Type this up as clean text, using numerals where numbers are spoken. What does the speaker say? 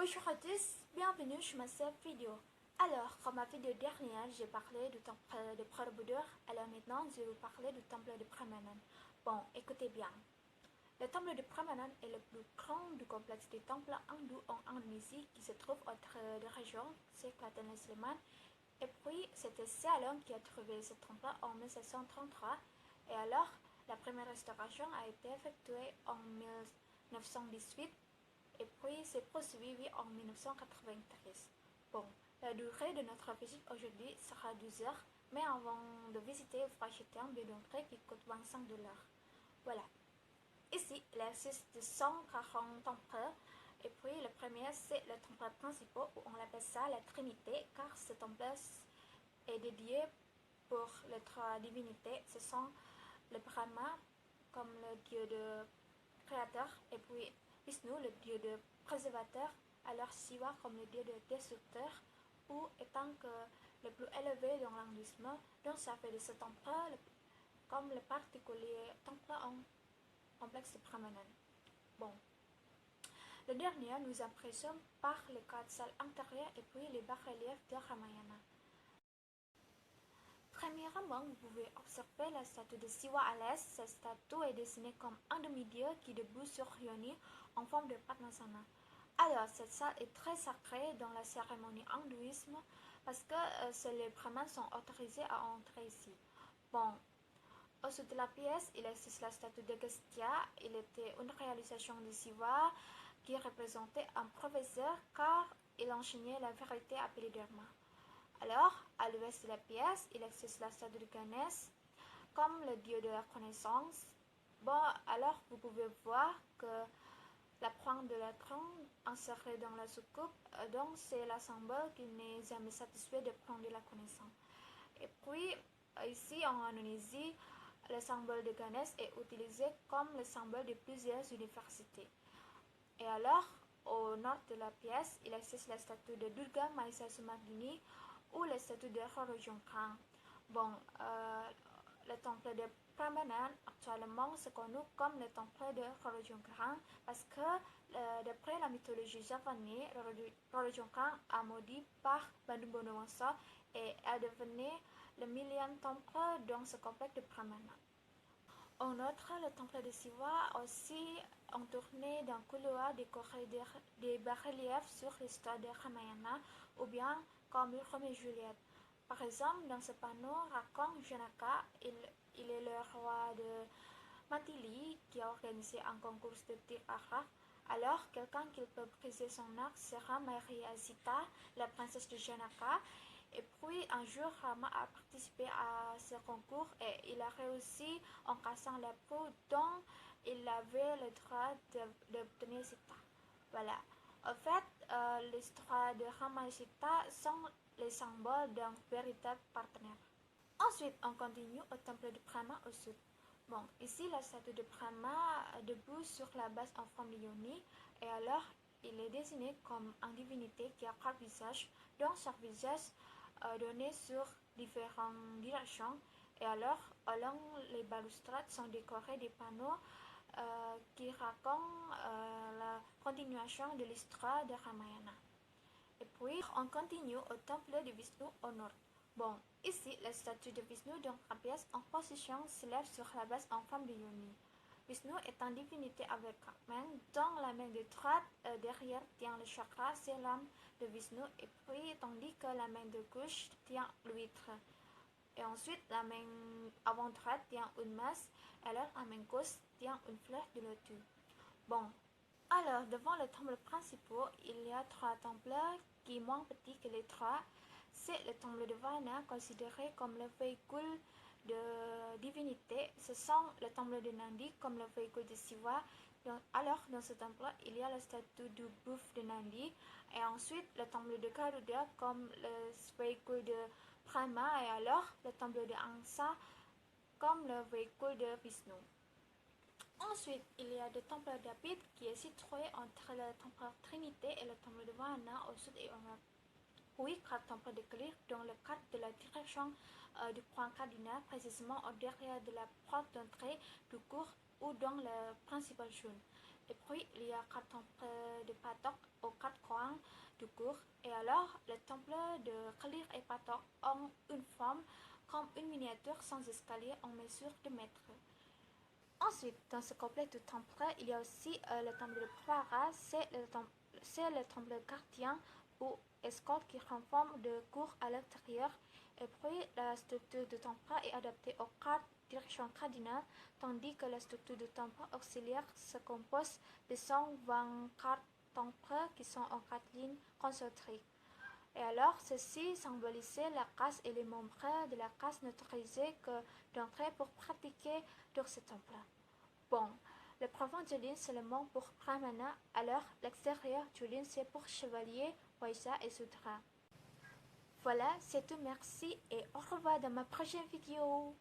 Bonjour à tous, bienvenue sur ma seule vidéo. Alors, comme ma vidéo dernière, j'ai parlé du temple de Borobudur, alors maintenant je vais vous parler du temple de Prambanan. Bon, écoutez bien. Le temple de Prambanan est le plus grand du complexe des temples hindous en Indonésie qui se trouve entre deux régions, c'est Klaten et Sleman. Et puis, c'était Sialong qui a trouvé ce temple en 1733. Et alors, la première restauration a été effectuée en 1918. Et puis c'est poursuivi en 1993. Bon, la durée de notre visite aujourd'hui sera 12 heures, mais avant de visiter, il faut acheter un billet d'entrée qui coûte 25 $. Voilà. Ici, il existe 140 temples. Et puis le premier, c'est le temple principal, où on appelle ça la Trinité, car ce temple est dédié pour les trois divinités. Ce sont le Brahma, comme le dieu de créateur, et puis Vishnu, le dieu de préservateur, alors Shiva comme le dieu de destructeur, ou étant que le plus élevé dans l'hindouisme, donc ça fait de ce temple comme le particulier temple en complexe de Brahmanan. Bon, le dernier nous impressionne par les 4 salles intérieures et puis les bas-reliefs de Ramayana. Premièrement, vous pouvez observer la statue de Shiva à l'est. Cette statue est dessinée comme un demi-dieu qui debout sur Yoni en forme de Padmasana. Alors, cette salle est très sacrée dans la cérémonie hindouisme parce que seuls les brahmanes sont autorisés à entrer ici. Bon, au sud de la pièce, il existe la statue de Gastya. Il était une réalisation de Shiva qui représentait un professeur car il enseignait la vérité à Pélidharma. Alors, à l'ouest de la pièce, il existe la statue de Ganesh, comme le dieu de la connaissance. Bon, alors vous pouvez voir que la pointe de la trompe insérée dans la soucoupe, donc c'est la symbole qui n'est jamais satisfait de prendre la connaissance. Et puis, ici en Indonésie, le symbole de Ganesh est utilisé comme le symbole de plusieurs universités. Et alors, au nord de la pièce, il existe la statue de Durga Mahishasumardini ou la statue de Horojongkang. Bon, le temple de Prambanan actuellement se connu comme le temple de Horojongkang parce que d'après la mythologie japonaise, Horojongkang a maudit par Bandung Bonawangsa et est devenu le millième temple dans ce complexe de Prambanan. En outre, le temple de Shiva aussi entouré d'un couloir décoré des bas-reliefs sur l'histoire de Ramayana ou bien comme Roméo et Juliette. Par exemple, dans ce panneau raconte Janaka, il est le roi de Matili qui a organisé un concours de tir à l'arc. Alors, quelqu'un qui peut briser son arc sera Maria Sita, la princesse de Janaka. Et puis un jour, Rama a participé à ce concours et il a réussi en cassant la peau dont il avait le droit d'obtenir Sita. Voilà. En fait, l'histoire de Rama et Sita sont les symboles d'un véritable partenaire. Ensuite, on continue au temple de Brahma au sud. Bon, ici, la statue de Brahma debout sur la base en forme de Yoni, et alors, il est désigné comme une divinité qui a 4 visages, dont chaque visage donné sur différentes directions. Et alors, along les balustrades sont décorés des panneaux qui racontent la continuation de l'histoire de Ramayana. Et puis, on continue au temple de Vishnu au nord. Bon, ici, la statue de Vishnu dans la pièce en position s'élève sur la base en forme de Yoni. Vishnu est une divinité avec 4 mains, dont la main de droite derrière tient le chakra, c'est l'âme de Vishnu, et puis tandis que la main de gauche tient l'huître. Et ensuite, la main avant droite tient une masse, alors la main gauche tient une fleur de lotus. Bon, alors devant le temple principal, il y a 3 temples qui sont moins petits que les 3. C'est le temple de Varna, considéré comme le véhicule de divinité. Ce sont le temple de Nandi comme le véhicule de Shiva. Alors, dans ce temple, il y a la statue du buffle de Nandi. Et ensuite, le temple de Garuda comme le véhicule de Brahma. Et alors, le temple de Ansa comme le véhicule de Vishnu. Ensuite, il y a le temple d'Apit qui est situé entre le temple Trinité et le temple de Varna au sud et au nord. Oui, 4 temples d'équilibre dans le cadre de la direction du point cardinal, précisément au derrière de la porte d'entrée du cours ou dans le principal jaune. Et puis, il y a 4 temples de Patok aux 4 coins du cours. Et alors, les temples de Khalir et Patok ont une forme comme une miniature sans escalier en mesure de mètres. Ensuite, dans ce complexe de temples, il y a aussi le temple de Prabhara, c'est le temple gardien ou escorte qui rend forme de cour à l'extérieur. Et puis, la structure de temple est adaptée aux 4 directions cardinales, tandis que la structure de temple auxiliaire se compose de 124 temples qui sont en 4 lignes concentriques. Et alors, ceci symbolisait la caste et les membres de la caste n'autorisaient que d'entrer pour pratiquer dans ce temple. Bon, le profond du ligne c'est le mot pour Brahmana, alors l'extérieur du ligne c'est pour chevalier, Vaishya et Sudra. Voilà, c'est tout, merci et au revoir dans ma prochaine vidéo.